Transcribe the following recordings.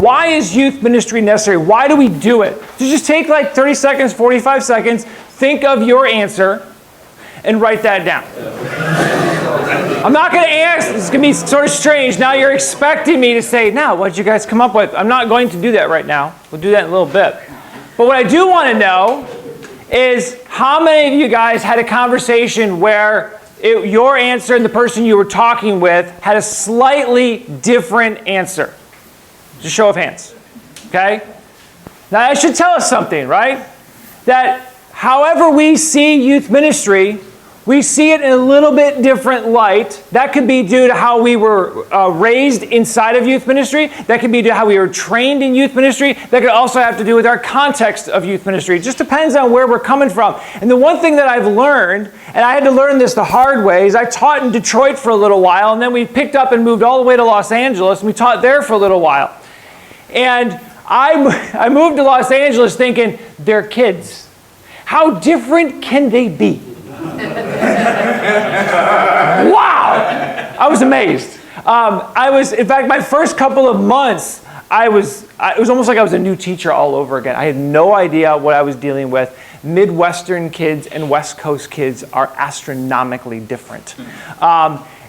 Why is youth ministry necessary? Why do we do it? So just take like 30 seconds, 45 seconds, think of your answer, and write that down. I'm not going to ask. This is going to be sort of strange. Now you're expecting me to say, now, what did you guys come up with? I'm not going to do that right now. We'll do that in a little bit. But what I do want to know is how many of you guys had a conversation where your answer and the person you were talking with had a slightly different answer? Just show of hands. Okay? Now that should tell us something, right? That however we see youth ministry, we see it in a little bit different light. That could be due to how we were raised inside of youth ministry. That could be due to how we were trained in youth ministry. That could also have to do with our context of youth ministry. It just depends on where we're coming from. And the one thing that I've learned, and I had to learn this the hard way, is I taught in Detroit for a little while, and then we picked up and moved all the way to Los Angeles, and we taught there for a little while. And I moved to Los Angeles thinking, they're kids. How different can they be? Wow! I was amazed. In fact, my first couple of months, it was almost like I was a new teacher all over again. I had no idea what I was dealing with. Midwestern kids and West Coast kids are astronomically different.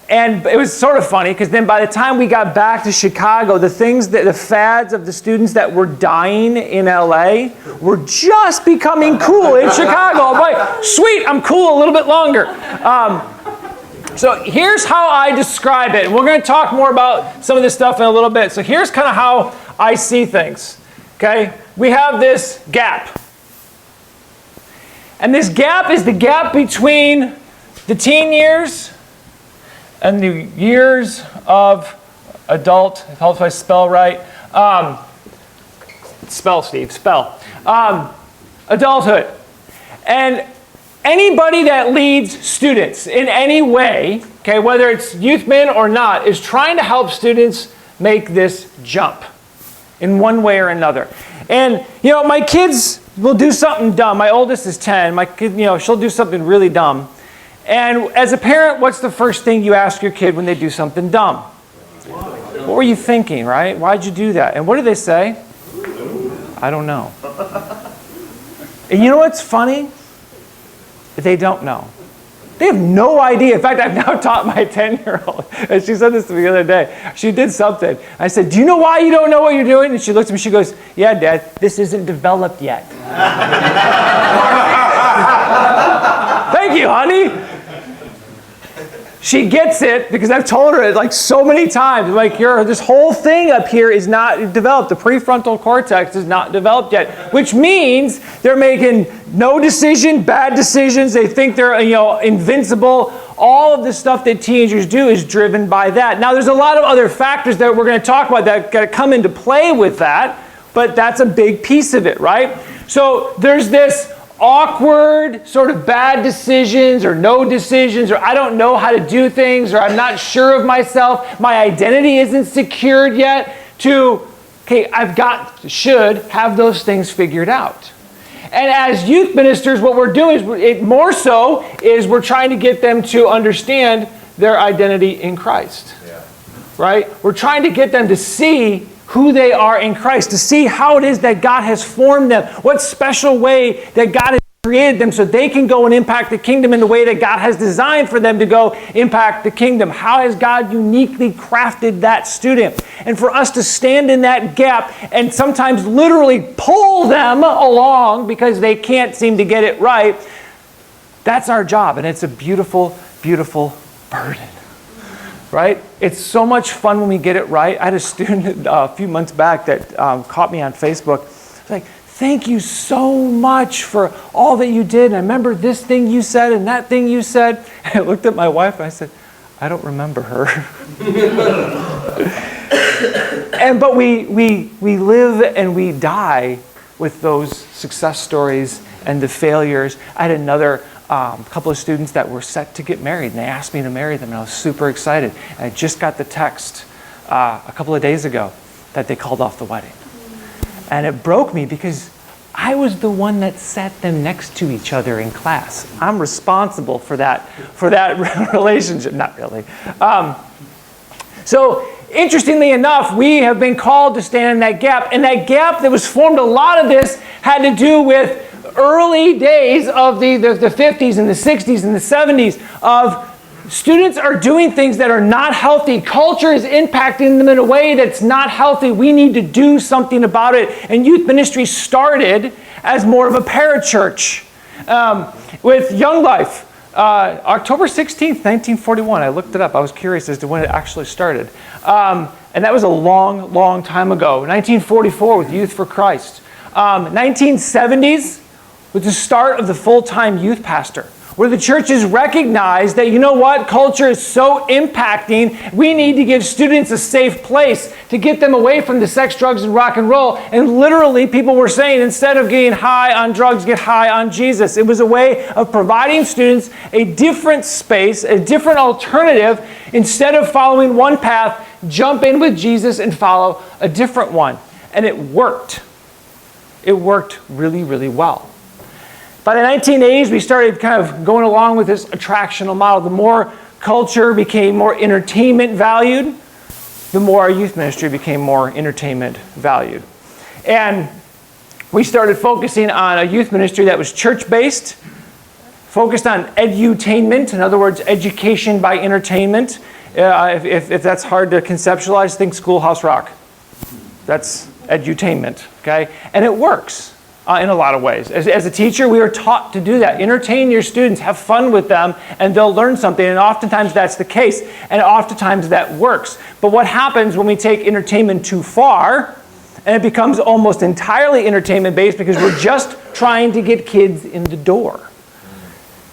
And it was sort of funny because then by the time we got back to Chicago, the fads of the students that were dying in LA were just becoming cool in Chicago. I'm like, sweet, I'm cool a little bit longer. So here's how I describe it. And we're going to talk more about some of this stuff in a little bit. So here's kind of how I see things. Okay? We have this gap. And this gap is the gap between the teen years and the years of adult, if I spell right, spell, Steve, spell, adulthood. And anybody that leads students in any way, okay, whether it's youth min or not, is trying to help students make this jump in one way or another. And, my kids will do something dumb. My oldest is 10. My kid, she'll do something really dumb. And as a parent, what's the first thing you ask your kid when they do something dumb? What were you thinking, right? Why'd you do that? And what do they say? I don't know. And you know what's funny? They don't know. They have no idea. In fact, I've now taught my 10-year-old, and she said this to me the other day. She did something. I said, do you know why you don't know what you're doing? And she looks at me, she goes, yeah, Dad, this isn't developed yet. Thank you, honey. She gets it because I've told her it like so many times. Like, this whole thing up here is not developed. The prefrontal cortex is not developed yet, which means they're making no decision, bad decisions. They think they're, invincible. All of the stuff that teenagers do is driven by that. Now, there's a lot of other factors that we're going to talk about that got to come into play with that, but that's a big piece of it, right? So there's this awkward sort of bad decisions or no decisions, or I don't know how to do things, or I'm not sure of myself, my identity isn't secured yet, to, okay, should have those things figured out. And as youth ministers, what we're doing is we're trying to get them to understand their identity in Christ. Yeah. Right? We're trying to get them to see who they are in Christ, to see how it is that God has formed them, what special way that God has created them so they can go and impact the kingdom in the way that God has designed for them to go impact the kingdom. How has God uniquely crafted that student? And for us to stand in that gap and sometimes literally pull them along because they can't seem to get it right, that's our job. And it's a beautiful, beautiful burden. Right? It's so much fun when we get it right. I had a student a few months back that caught me on Facebook. It's like, thank you so much for all that you did. And I remember this thing you said and that thing you said. And I looked at my wife and I said, I don't remember her. But we live and we die with those success stories and the failures. I had another couple of students that were set to get married, and they asked me to marry them, and I was super excited. And I just got the text a couple of days ago that they called off the wedding. And it broke me because I was the one that sat them next to each other in class. I'm responsible for that relationship. Not really. So interestingly enough, we have been called to stand in that gap. And that gap that was formed, a lot of this had to do with early days of the 50s and the 60s and the 70s of students are doing things that are not healthy. Culture is impacting them in a way that's not healthy. We need to do something about it. And youth ministry started as more of a parachurch with Young Life. October 16th, 1941. I looked it up. I was curious as to when it actually started. And that was a long, long time ago. 1944 with Youth for Christ. 1970s with the start of the full-time youth pastor, where the churches recognized that, you know what, culture is so impacting, we need to give students a safe place to get them away from the sex, drugs, and rock and roll. And literally, people were saying, instead of getting high on drugs, get high on Jesus. It was a way of providing students a different space, a different alternative. Instead of following one path, jump in with Jesus and follow a different one. And it worked. It worked really, really well. By the 1980s, we started kind of going along with this attractional model. The more culture became more entertainment valued, the more our youth ministry became more entertainment valued. And we started focusing on a youth ministry that was church-based, focused on edutainment, in other words, education by entertainment. If that's hard to conceptualize, think Schoolhouse Rock. That's edutainment, okay? And it works. In a lot of ways. As a teacher, we are taught to do that. Entertain your students, have fun with them, and they'll learn something. And oftentimes that's the case, and oftentimes that works. But what happens when we take entertainment too far, and it becomes almost entirely entertainment-based because we're just trying to get kids in the door.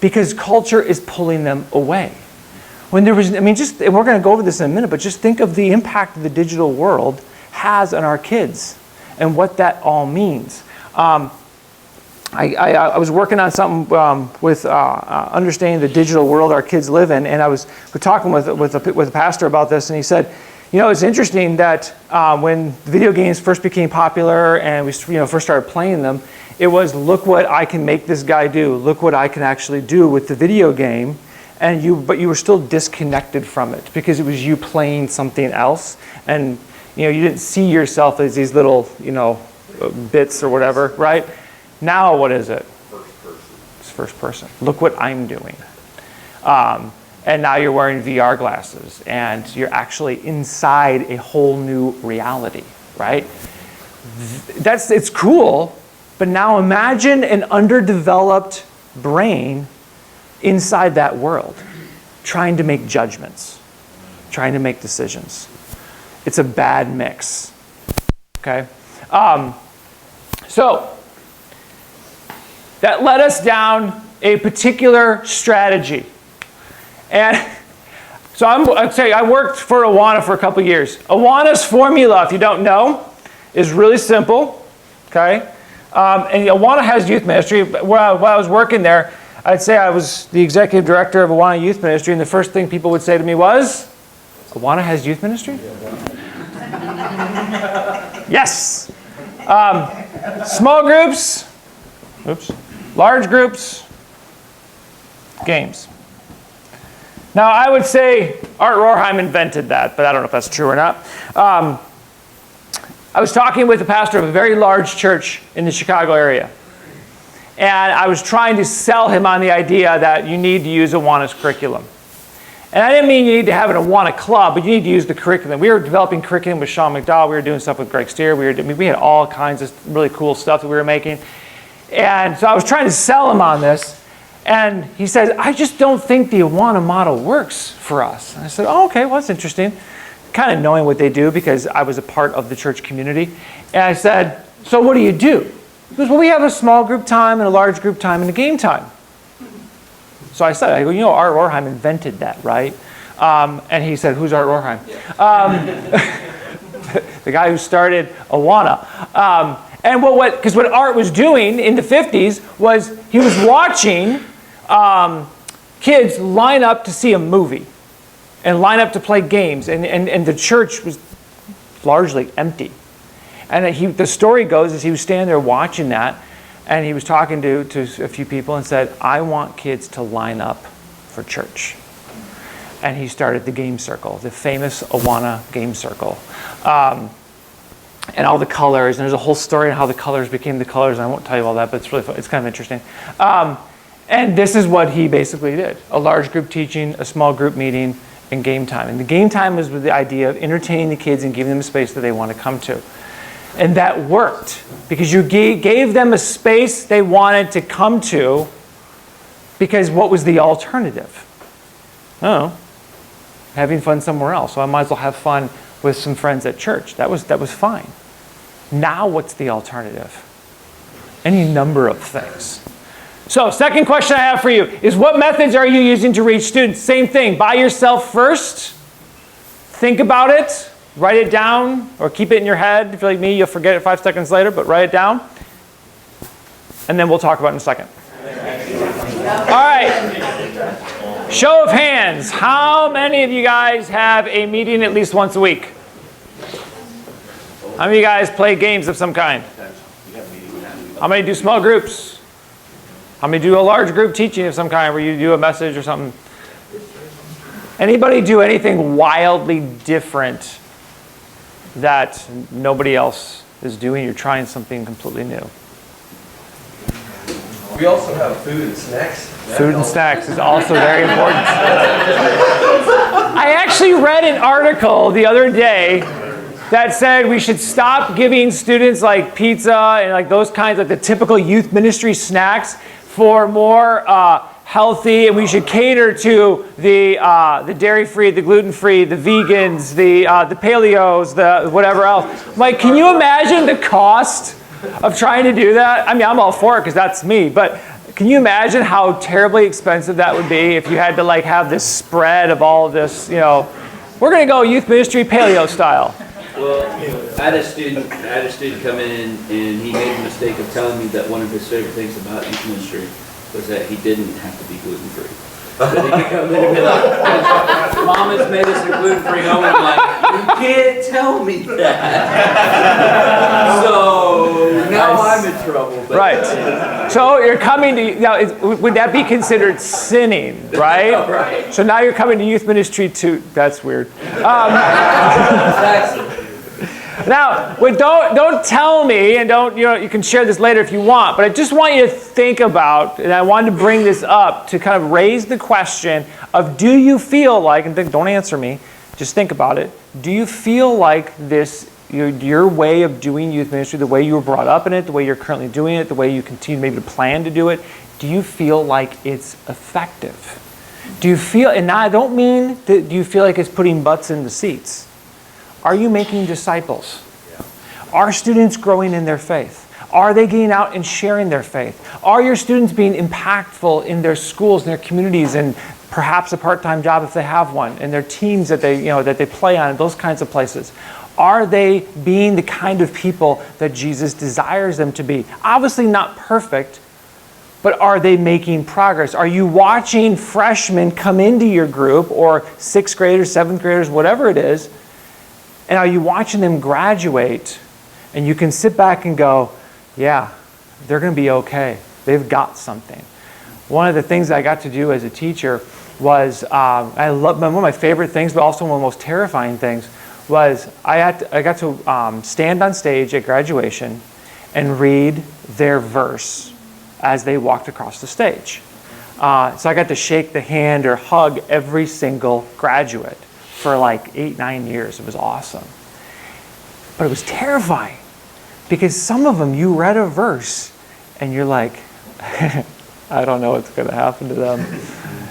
Because culture is pulling them away. When there was, we're going to go over this in a minute, but just think of the impact the digital world has on our kids and what that all means. I was working on something with understanding the digital world our kids live in, and we're talking with a pastor about this, and he said, you know, it's interesting that when video games first became popular and we first started playing them, it was, look what I can make this guy do, look what I can actually do with the video game, but you were still disconnected from it because it was you playing something else, and you didn't see yourself as these little bits or whatever, right? Now what is it? First person. It's first person. Look what I'm doing. And now you're wearing VR glasses and you're actually inside a whole new reality, right? It's cool, but now imagine an underdeveloped brain inside that world, trying to make judgments, trying to make decisions. It's a bad mix, okay? So that led us down a particular strategy. And so I'd say I worked for Awana for a couple years. Awana's formula, if you don't know, is really simple, okay? And Awana has youth ministry. While I was working there, I'd say I was the executive director of Awana Youth Ministry, and the first thing people would say to me was, Awana has youth ministry? Yes. Small groups, large groups, games. Now, I would say Art Rorheim invented that, but I don't know if that's true or not. I was talking with the pastor of a very large church in the Chicago area. And I was trying to sell him on the idea that you need to use Awana's curriculum. And I didn't mean you need to have an Awana club, but you need to use the curriculum. We were developing curriculum with Sean McDowell. We were doing stuff with Greg Steer. We had all kinds of really cool stuff that we were making. And so I was trying to sell him on this. And he says, I just don't think the Awana model works for us. And I said, oh, okay, well, that's interesting. Kind of knowing what they do because I was a part of the church community. And I said, so what do you do? He goes, well, we have a small group time and a large group time and a game time. So I said, Art Rorheim invented that, right? And he said, who's Art Rorheim? The guy who started Awana. And what Art was doing in the 50s was he was watching kids line up to see a movie and line up to play games. And the church was largely empty. And the story goes is he was standing there watching that, and he was talking to a few people and said, I want kids to line up for church. and he started the game circle, the famous Awana game circle. And all the colors, and there's a whole story on how the colors became the colors. I won't tell you all that, but it's really fun. It's kind of interesting. And this is what he basically did: a large group teaching, a small group meeting, and game time. And the game time was with the idea of entertaining the kids and giving them a space that they want to come to. And that worked because you gave them a space they wanted to come to, because what was the alternative? Oh, having fun somewhere else. So I might as well have fun with some friends at church. That was fine. Now what's the alternative? Any number of things. So second question I have for you is, what methods are you using to reach students? Same thing, by yourself first. Think about it. Write it down, or keep it in your head. If you're like me, you'll forget it 5 seconds later, but write it down. And then we'll talk about it in a second. All right. Show of hands. How many of you guys have a meeting at least once a week? How many of you guys play games of some kind? How many do small groups? How many do a large group teaching of some kind where you do a message or something? Anybody do anything wildly different that nobody else is doing? You're trying something completely new. We also have food and snacks. Food and snacks is also very important. I actually read an article the other day that said we should stop giving students like pizza and like those kinds of the typical youth ministry snacks for more healthy, and we should cater to the dairy-free, the gluten-free, the vegans, the paleos, the whatever else. Like, can you imagine the cost of trying to do that? I mean, I'm all for it because that's me, but can you imagine how terribly expensive that would be if you had to like have this spread of all of this, you know, we're going to go youth ministry paleo style. Well, I had a student come in and he made a mistake of telling me that one of his favorite things about youth ministry was that he didn't have to be gluten-free. That he could come in and be like, Mom has made us a gluten-free home. I'm like, you can't tell me that. So now I'm in trouble. But. Right. So you're coming to, now, would that be considered sinning, right? Right. So now you're coming to youth ministry too. That's weird. Now, don't tell me, and don't, you know, you can share this later if you want, but I just want you to think about, and I wanted to bring this up to kind of raise the question of, do you feel like, and don't answer me, just think about it, do you feel like this, your way of doing youth ministry, the way you were brought up in it, the way you're currently doing it, the way you continue maybe to plan to do it, do you feel like it's effective? Do you feel, and now I don't mean, do you feel like it's putting butts in the seats? Are you making disciples? Yeah. Are students growing in their faith? Are they getting out and sharing their faith? Are your students being impactful in their schools, in their communities, and perhaps a part-time job if they have one, and their teams that they play on, those kinds of places? Are they being the kind of people that Jesus desires them to be? Obviously not perfect, but are they making progress? Are you watching freshmen come into your group, or 6th graders, 7th graders, whatever it is, and are you watching them graduate, and you can sit back and go, yeah, they're going to be okay. They've got something. One of the things I got to do as a teacher was, one of my favorite things, but also one of the most terrifying things, was I got to stand on stage at graduation and read their verse as they walked across the stage. So I got to shake the hand or hug every single graduate for like 8-9 years. It was awesome. But it was terrifying because some of them, you read a verse and you're like, I don't know what's going to happen to them.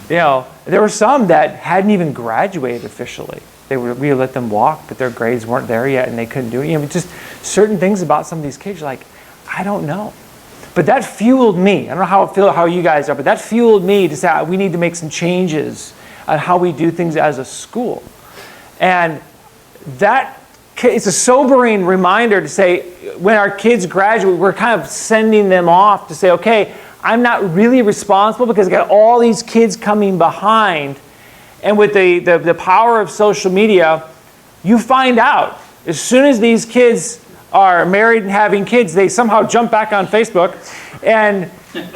You know, there were some that hadn't even graduated officially. We let them walk, but their grades weren't there yet and they couldn't do it. You know, just certain things about some of these kids, you're like, I don't know. But that fueled me. I don't know how you guys are, but that fueled me to say we need to make some changes on how we do things as a school. And that it's a sobering reminder to say when our kids graduate, we're kind of sending them off to say, okay, I'm not really responsible because I got all these kids coming behind. And with the power of social media, you find out as soon as these kids are married and having kids, they somehow jump back on Facebook, and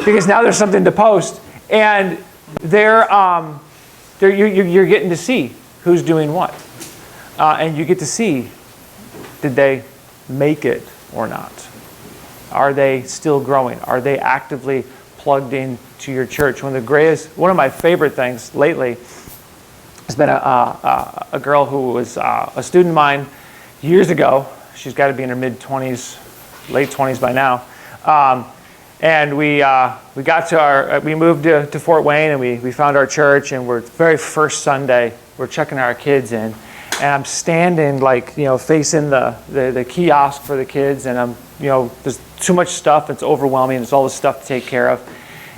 because now there's something to post, and they're you're getting to see who's doing what. And you get to see, did they make it or not? Are they still growing? Are they actively plugged into your church? One of my favorite things lately has been a girl who was a student of mine years ago. She's got to be in her mid-20s, late 20s by now. And we moved to Fort Wayne, and we found our church, and we're very first Sunday, we're checking our kids in. And I'm standing facing the kiosk for the kids, and there's too much stuff, it's overwhelming, there's all this stuff to take care of.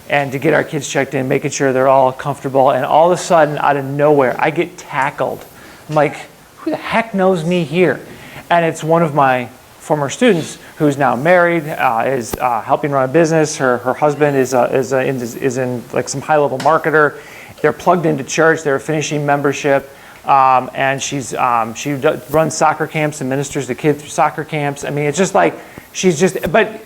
And to get our kids checked in, making sure they're all comfortable, and all of a sudden, out of nowhere, I get tackled. I'm like, who the heck knows me here? And it's one of my former students who's now married, is helping run a business. Her husband is in like some high-level marketer. They're plugged into church. They're finishing membership. And she runs soccer camps and ministers to kids through soccer camps. I mean, it's just like, but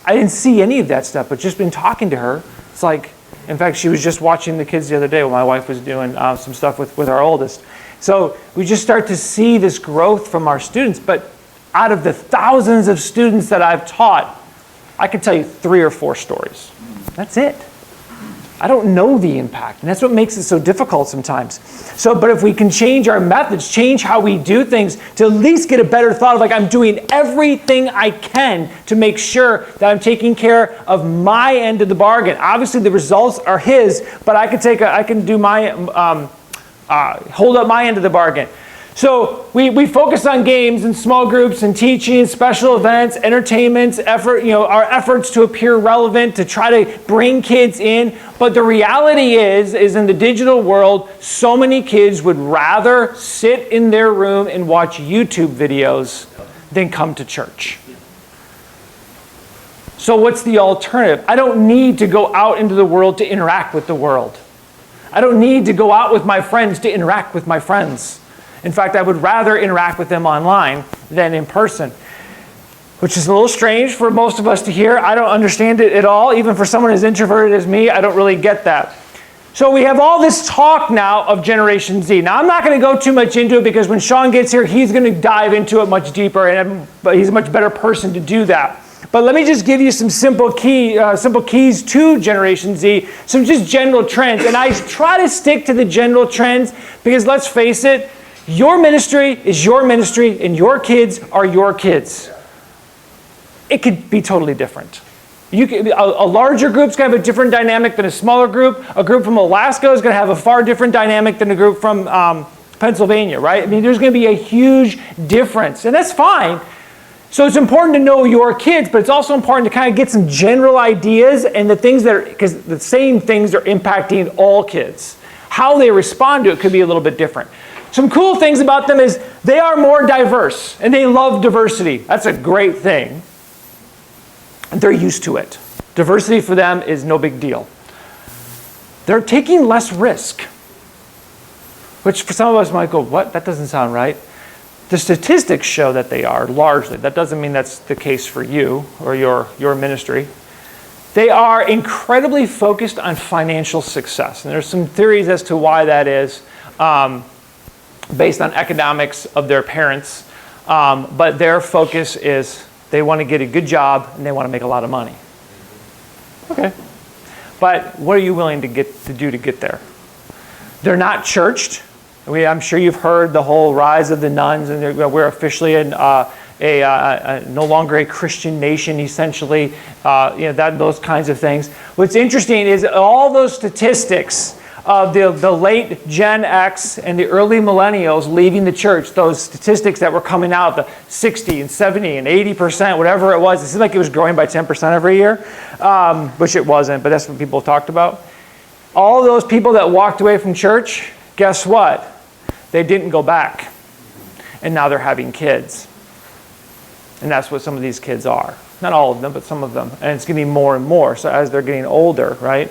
I didn't see any of that stuff, but just been talking to her. It's like, in fact, she was just watching the kids the other day while my wife was doing some stuff with our oldest. So we just start to see this growth from our students. But out of the thousands of students that I've taught, I can tell you 3 or 4 stories. That's it. I don't know the impact, and that's what makes it so difficult sometimes. But if we can change our methods, change how we do things, to at least get a better thought of like, I'm doing everything I can to make sure that I'm taking care of my end of the bargain. Obviously, the results are his, but I can do my hold up my end of the bargain. So we focus on games and small groups and teaching, special events, entertainments, our efforts to appear relevant, to try to bring kids in. But the reality is in the digital world, so many kids would rather sit in their room and watch YouTube videos than come to church. So what's the alternative? I don't need to go out into the world to interact with the world. I don't need to go out with my friends to interact with my friends. In fact, I would rather interact with them online than in person, which is a little strange for most of us to hear. I don't understand it at all. Even for someone as introverted as me, I don't really get that. So we have all this talk now of Generation Z. Now, I'm not going to go too much into it because when Sean gets here, he's going to dive into it much deeper, but he's a much better person to do that. But let me just give you some simple keys to Generation Z, some just general trends. And I try to stick to the general trends because let's face it, your ministry is your ministry and your kids are your kids. It could be totally different. A larger group's going to have a different dynamic than a smaller group. A group from Alaska is going to have a far different dynamic than a group from Pennsylvania, right? I mean, there's going to be a huge difference, and that's fine. So it's important to know your kids, but it's also important to kind of get some general ideas and because the same things are impacting all kids. How they respond to it could be a little bit different. Some cool things about them is they are more diverse, and they love diversity. That's a great thing. And they're used to it. Diversity for them is no big deal. They're taking less risk, which for some of us might go, what? That doesn't sound right. The statistics show that they are, largely. That doesn't mean that's the case for you or your ministry. They are incredibly focused on financial success. And there's some theories as to why that is, based on economics of their parents. But their focus is they want to get a good job and they want to make a lot of money. Okay. But what are you willing to do to get there? They're not churched. I'm sure you've heard the whole rise of the nuns, and we're officially no longer a Christian nation, essentially. Those kinds of things. What's interesting is all those statistics of the late Gen X and the early millennials leaving the church, those statistics that were coming out, the 60 and 70 and 80%, whatever it was, it seemed like it was growing by 10% every year, which it wasn't, but that's what people talked about. All those people that walked away from church, guess what? They didn't go back. And now they're having kids. And that's what some of these kids are. Not all of them, but some of them. And it's getting more and more. So as they're getting older, right?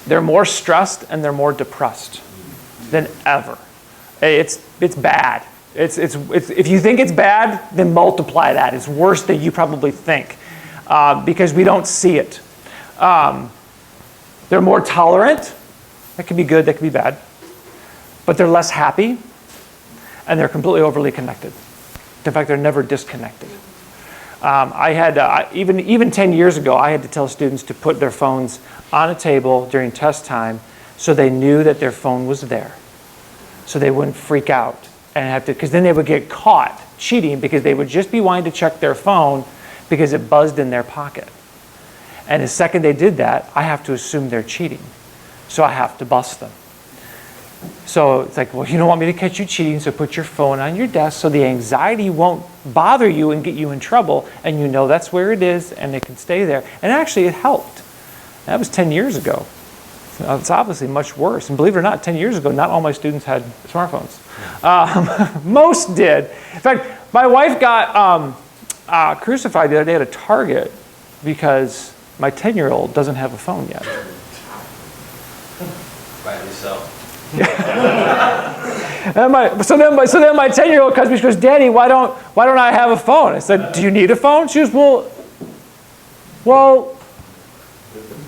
They're more stressed and they're more depressed than ever. It's bad. If you think it's bad, then multiply that. It's worse than you probably think because we don't see it. They're more tolerant. That could be good, that could be bad. But they're less happy, and they're completely overly connected. In fact, they're never disconnected. I had, even 10 years ago, I had to tell students to put their phones on a table during test time so they knew that their phone was there. So they wouldn't freak out and have to, because then they would get caught cheating because they would just be wanting to check their phone because it buzzed in their pocket. And the second they did that, I have to assume they're cheating. So I have to bust them. So it's like, well, you don't want me to catch you cheating, so put your phone on your desk so the anxiety won't bother you and get you in trouble, and you know that's where it is, and it can stay there. And actually, it helped. That was 10 years ago. It's obviously much worse. And believe it or not, 10 years ago, not all my students had smartphones. Most did. In fact, my wife got crucified the other day at a Target because my 10-year-old doesn't have a phone yet. Rightly so. So then my 10-year-old comes to me, she goes, Daddy, why don't I have a phone? I said, do you need a phone? She goes, well,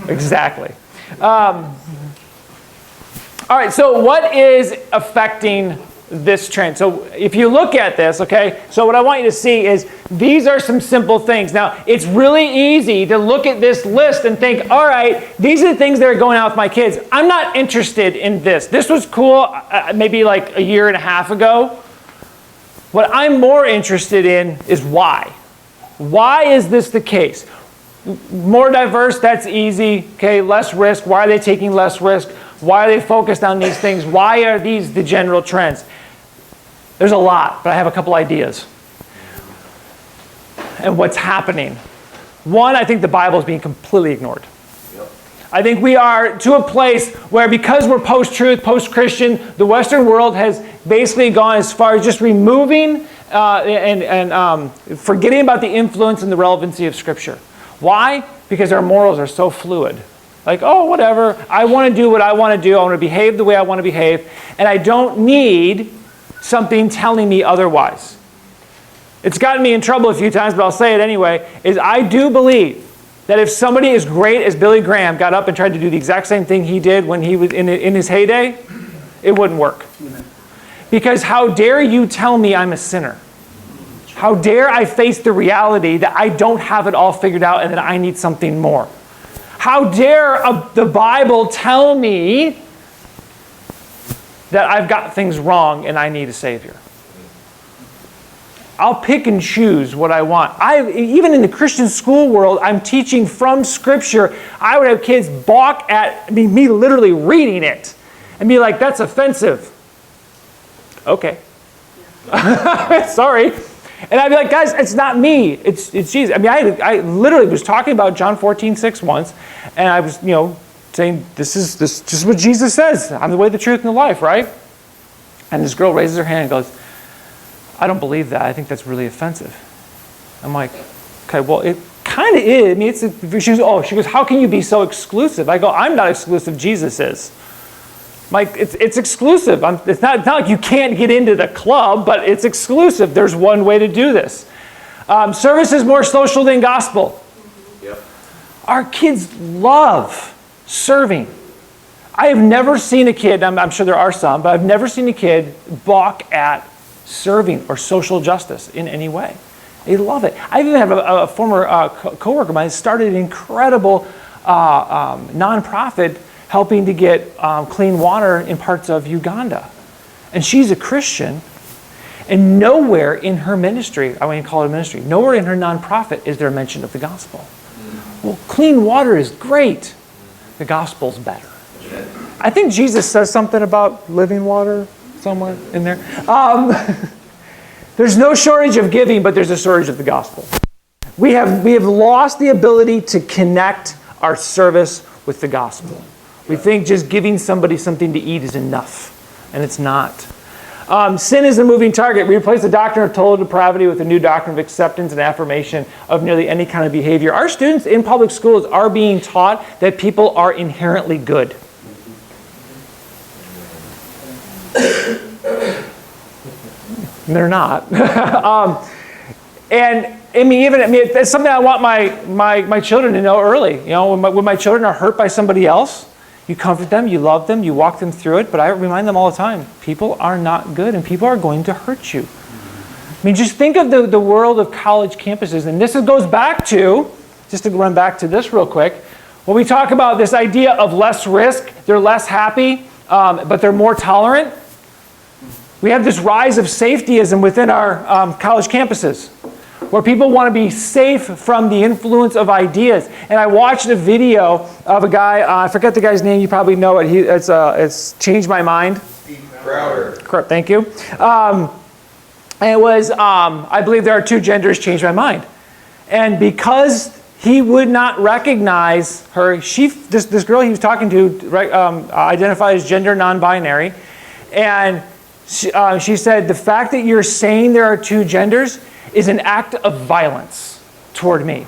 exactly. All right, so what is affecting this trend? So if you look at this, okay, so what I want you to see is these are some simple things. Now, it's really easy to look at this list and think, all right, these are the things that are going on with my kids. I'm not interested in this. This was cool maybe like a year and a half ago. What I'm more interested in is why. Why is this the case? More diverse, that's easy. Okay, less risk. Why are they taking less risk? Why are they focused on these things? Why are these the general trends? There's a lot, but I have a couple ideas. And what's happening? One, I think the Bible is being completely ignored. Yep. I think we are to a place where because we're post-truth, post-Christian, the Western world has basically gone as far as just removing and forgetting about the influence and the relevancy of Scripture. Why? Because our morals are so fluid. Like, oh, whatever. I want to do what I want to do. I want to behave the way I want to behave. And I don't need something telling me otherwise. It's gotten me in trouble a few times, but I'll say it anyway, is I do believe that if somebody as great as Billy Graham got up and tried to do the exact same thing he did when he was in his heyday, it wouldn't work. Because how dare you tell me I'm a sinner? How dare I face the reality that I don't have it all figured out and that I need something more? How dare the Bible tell me that I've got things wrong and I need a Savior? I'll pick and choose what I want. Even in the Christian school world, I'm teaching from Scripture. I would have kids balk at me literally reading it and be like, that's offensive. Okay. Sorry. And I'd be like, guys, it's not me. It's Jesus. I mean, I literally was talking about John 14:6 once, and I was, saying, this is just what Jesus says. I'm the way, the truth, and the life, right? And this girl raises her hand and goes, I don't believe that. I think that's really offensive. I'm like, okay, well, it kind of is. I mean, she goes, how can you be so exclusive? I go, I'm not exclusive. Jesus is. I'm like, it's exclusive. It's not like you can't get into the club, but it's exclusive. There's one way to do this. Service is more social than gospel. Yep. Our kids love serving. I have never seen a kid, I'm sure there are some, but I've never seen a kid balk at serving or social justice in any way. They love it. I even have a former coworker of mine started an incredible nonprofit helping to get clean water in parts of Uganda. And she's a Christian, and nowhere in her ministry, I won't even call it a ministry, nowhere in her nonprofit is there a mention of the gospel. Well, clean water is great. The gospel's better. I think Jesus says something about living water somewhere in there. There's no shortage of giving, but there's a shortage of the gospel. We have lost the ability to connect our service with the gospel. We think just giving somebody something to eat is enough, and it's not. Sin is a moving target. We replace the doctrine of total depravity with a new doctrine of acceptance and affirmation of nearly any kind of behavior. Our students in public schools are being taught that people are inherently good. They're not. And it's something I want my children to know early. When my children are hurt by somebody else, You comfort them, you love them, you walk them through it, but I remind them all the time, people are not good and people are going to hurt you. I mean, just think of the world of college campuses, and this goes back to, just to run back to this real quick, when we talk about this idea of less risk, they're less happy, but they're more tolerant. We have this rise of safetyism within our college campuses, where people want to be safe from the influence of ideas. And I watched a video of a guy, I forget the guy's name, you probably know it, it's changed my mind. Crowder. Correct, thank you. And it was, I believe there are two genders, changed my mind. And because he would not recognize her, this girl he was talking to identified as gender non-binary. And she said, the fact that you're saying there are two genders is an act of violence toward me.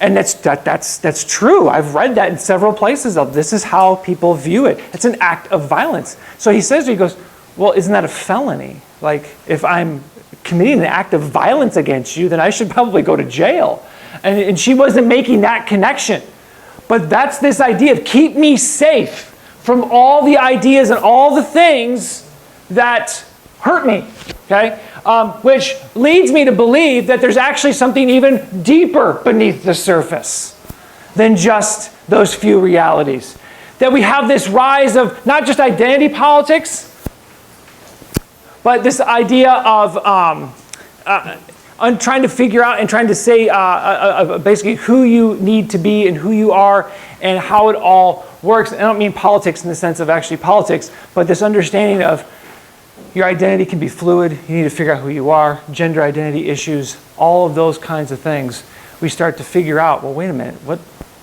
And that's true. I've read that in several places of this is how people view it. It's an act of violence. So he says, he goes, well, isn't that a felony? Like, if I'm committing an act of violence against you, then I should probably go to jail. And she wasn't making that connection. But that's this idea of keep me safe from all the ideas and all the things that hurt me, okay? Which leads me to believe that there's actually something even deeper beneath the surface than just those few realities. That we have this rise of not just identity politics, but this idea of trying to figure out and trying to say basically who you need to be and who you are and how it all works. I don't mean politics in the sense of actually politics, but this understanding of your identity can be fluid. You need to figure out who you are, gender identity issues, all of those kinds of things. We start to figure out, well, wait a minute,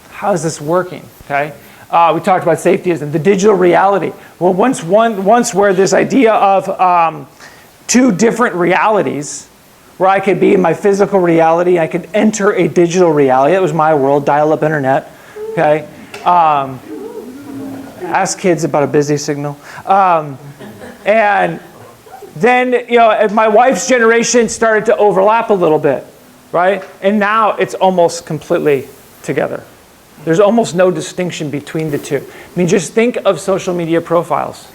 how is this working, okay? We talked about safetyism, the digital reality. Well, once where this idea of two different realities, where I could be in my physical reality, I could enter a digital reality. That was my world, dial-up internet, okay? Ask kids about a busy signal. And then, my wife's generation started to overlap a little bit, right? And now it's almost completely together. There's almost no distinction between the two. I mean, just think of social media profiles.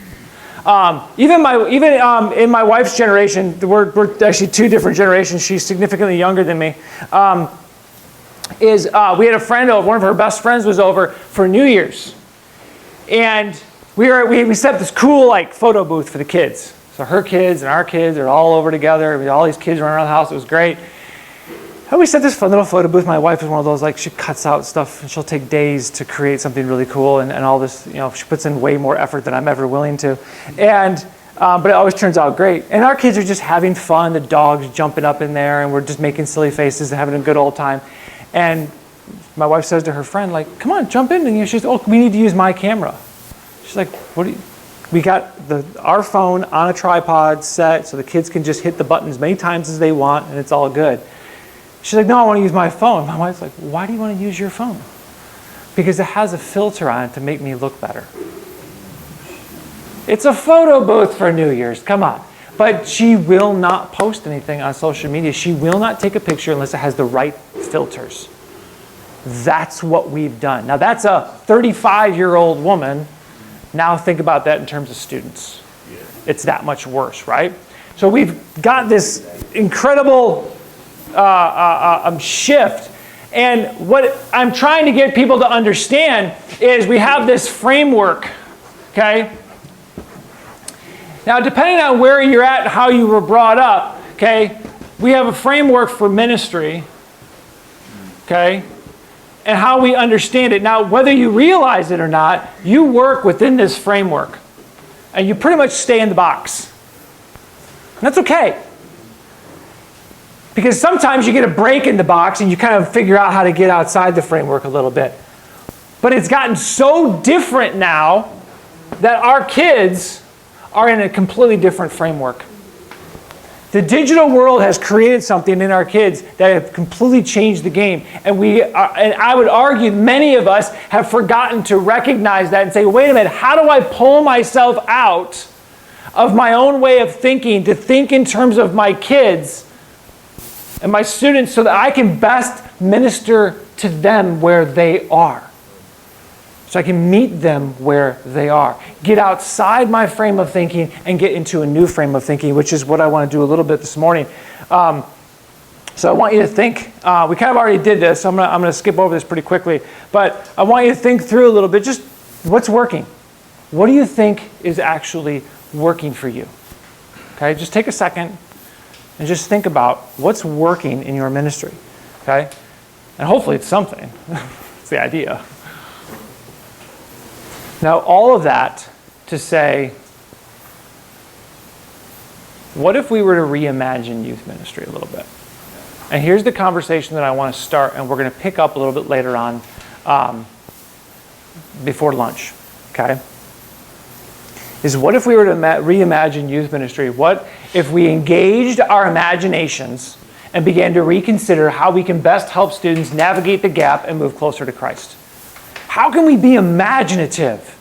Even in my wife's generation, we're actually two different generations. She's significantly younger than me. We had a friend over, one of her best friends was over for New Year's, and we set up this cool photo booth for the kids. So her kids and our kids are all over together. We had all these kids running around the house. It was great. And we set this fun little photo booth. My wife is one of those, she cuts out stuff and she'll take days to create something really cool and all this, she puts in way more effort than I'm ever willing to. And, but it always turns out great. And our kids are just having fun. The dog's jumping up in there and we're just making silly faces and having a good old time. And my wife says to her friend, come on, jump in. And she's, we need to use my camera. She's like, we got our phone on a tripod set so the kids can just hit the button as many times as they want and it's all good. She's like, no, I want to use my phone. My wife's like, why do you want to use your phone? Because it has a filter on it to make me look better. It's a photo booth for New Year's, come on. But she will not post anything on social media. She will not take a picture unless it has the right filters. That's what we've done. Now that's a 35-year-old woman. Now think about that in terms of students. It's that much worse, right? So we've got this incredible shift. And what I'm trying to get people to understand is we have this framework, okay? Now, depending on where you're at and how you were brought up, okay, we have a framework for ministry, okay, and how we understand it. Now, whether you realize it or not, you work within this framework, and you pretty much stay in the box. And that's okay. Because sometimes you get a break in the box and you kind of figure out how to get outside the framework a little bit. But it's gotten so different now that our kids are in a completely different framework. The digital world has created something in our kids that have completely changed the game. And I would argue many of us have forgotten to recognize that and say, wait a minute, how do I pull myself out of my own way of thinking to think in terms of my kids and my students so that I can best minister to them where they are? so I can meet them where they are. Get outside my frame of thinking and get into a new frame of thinking, which is what I want to do a little bit this morning. So I want you to think, we kind of already did this, so I'm going to skip over this pretty quickly, but I want you to think through a little bit, just what's working? What do you think is actually working for you? Okay, just take a second and just think about what's working in your ministry, okay? And hopefully it's something. It's the idea. Now, all of that to say, what if we were to reimagine youth ministry a little bit? And here's the conversation that I want to start, and we're going to pick up a little bit later on before lunch, okay? Is what if we were to reimagine youth ministry? What if we engaged our imaginations and began to reconsider how we can best help students navigate the gap and move closer to Christ? How can we be imaginative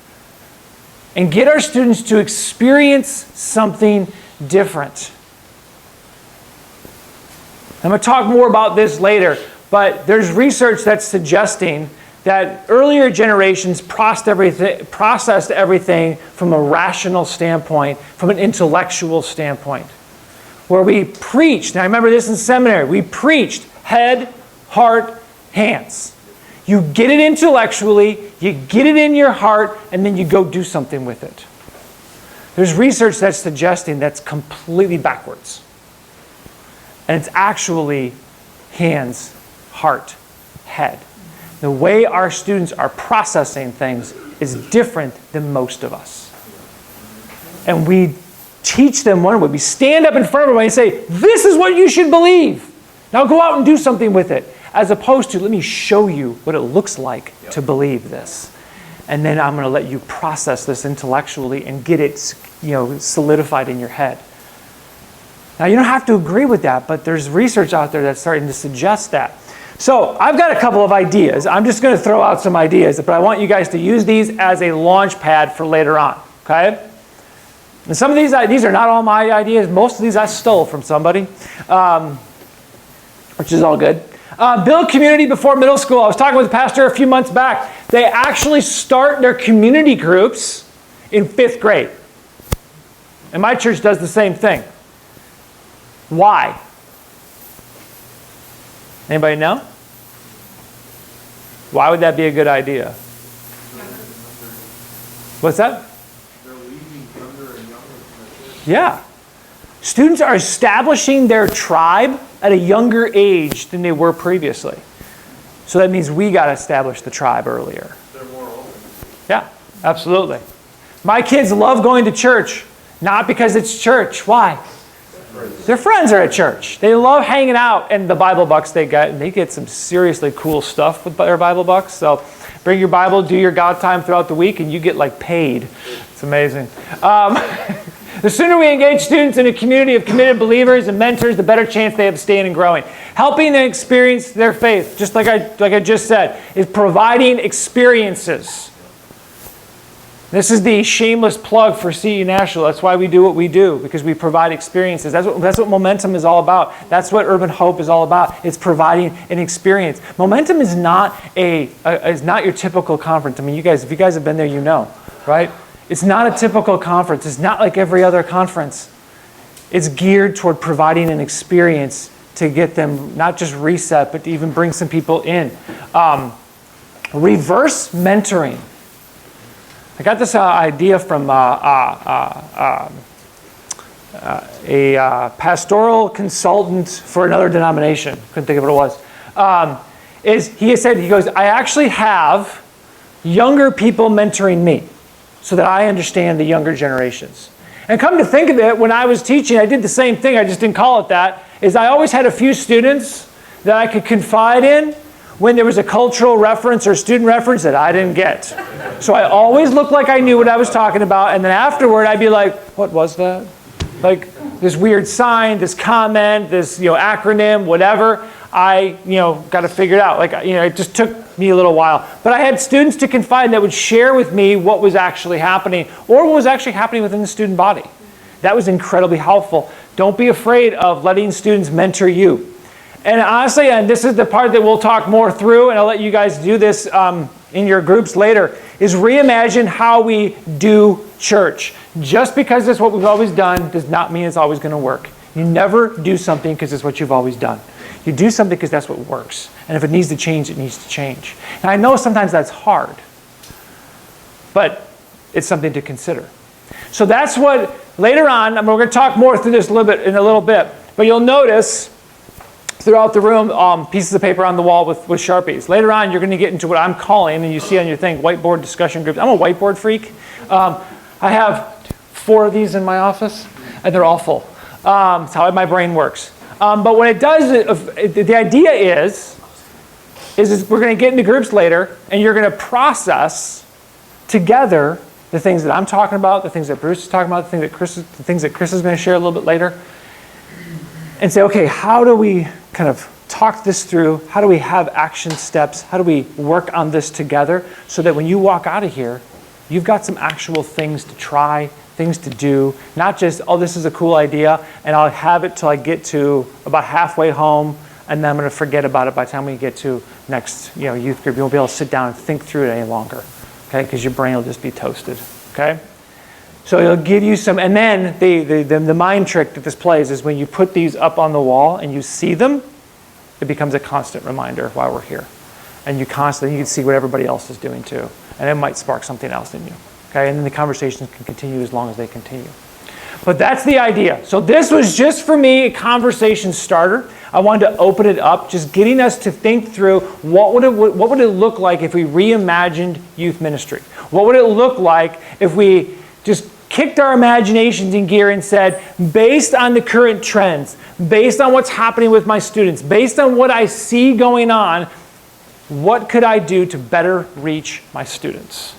and get our students to experience something different? I'm going to talk more about this later, but there's research that's suggesting that earlier generations processed everything from a rational standpoint, from an intellectual standpoint, where we preached. Now, I remember this in seminary. We preached head, heart, hands. You get it intellectually, you get it in your heart, and then you go do something with it. There's research that's suggesting that's completely backwards. And it's actually hands, heart, head. The way our students are processing things is different than most of us. And we teach them one way. We stand up in front of everybody and say, this is what you should believe. Now go out and do something with it. As opposed to, let me show you what it looks like to believe this. And then I'm going to let you process this intellectually and get it, solidified in your head. Now, you don't have to agree with that, but there's research out there that's starting to suggest that. So I've got a couple of ideas. I'm just going to throw out some ideas, but I want you guys to use these as a launch pad for later on, okay? And some of these are not all my ideas. Most of these I stole from somebody, which is all good. Build community before middle school. I was talking with a pastor a few months back. They actually start their community groups in 5th grade. And my church does the same thing. Why? Anybody know? Why would that be a good idea? What's that? They're leaving younger and younger from the church. Yeah. Students are establishing their tribe at a younger age than they were previously. So that means we got to establish the tribe earlier. They're more open. Yeah, absolutely. My kids love going to church, not because it's church. Why? Their friends are at church. They love hanging out, and the Bible bucks they get some seriously cool stuff with their Bible bucks. So bring your Bible, do your God time throughout the week, and you get paid. It's amazing. The sooner we engage students in a community of committed believers and mentors, the better chance they have of staying and growing. Helping them experience their faith, just like I just said, is providing experiences. This is the shameless plug for CU National. That's why we do what we do, because we provide experiences. That's what Momentum is all about. That's what Urban Hope is all about. It's providing an experience. Momentum is not your typical conference. I mean, if you guys have been there, you know, right? It's not a typical conference. It's not like every other conference. It's geared toward providing an experience to get them not just reset, but to even bring some people in. Reverse mentoring. I got this idea from a pastoral consultant for another denomination. Couldn't think of what it was. He goes, I actually have younger people mentoring me so that I understand the younger generations. And come to think of it, when I was teaching, I did the same thing. I just didn't call it that. I always had a few students that I could confide in when there was a cultural reference or student reference that I didn't get. So I always looked like I knew what I was talking about, and then afterward I'd be like, what was that? Like this weird sign, this comment, this acronym, whatever. I got to figure it out. It just took me a little while. But I had students to confide that would share with me what was actually happening or what was actually happening within the student body. That was incredibly helpful. Don't be afraid of letting students mentor you. And honestly, and this is the part that we'll talk more through, and I'll let you guys do this in your groups later, is reimagine how we do church. Just because it's what we've always done does not mean it's always going to work. You never do something because it's what you've always done. You do something because that's what works. And if it needs to change, it needs to change. And I know sometimes that's hard, but it's something to consider. So that's what, later on, we're going to talk more through this in a little bit, but you'll notice throughout the room pieces of paper on the wall with Sharpies. Later on, you're going to get into what I'm calling, and you see on your thing, whiteboard discussion groups. I'm a whiteboard freak. I have 4 of these in my office, and they're all full. That's how my brain works. But what it does, the idea is we're going to get into groups later, and you're going to process together the things that I'm talking about, the things that Bruce is talking about, the things that Chris is going to share a little bit later, and say, okay, how do we kind of talk this through? How do we have action steps? How do we work on this together so that when you walk out of here, you've got some actual things to try, things to do, not just, oh, this is a cool idea, and I'll have it till I get to about halfway home, and then I'm going to forget about it by the time we get to next youth group. You won't be able to sit down and think through it any longer, okay? Because your brain will just be toasted, okay? So it'll give you some, and then the mind trick that this plays is when you put these up on the wall and you see them, it becomes a constant reminder of why we're here. And you can see what everybody else is doing too. And it might spark something else in you. Okay, and then the conversations can continue as long as they continue. But that's the idea. So this was just for me a conversation starter. I wanted to open it up, just getting us to think through what would it look like if we reimagined youth ministry? What would it look like if we just kicked our imaginations in gear and said, based on the current trends, based on what's happening with my students, based on what I see going on, what could I do to better reach my students?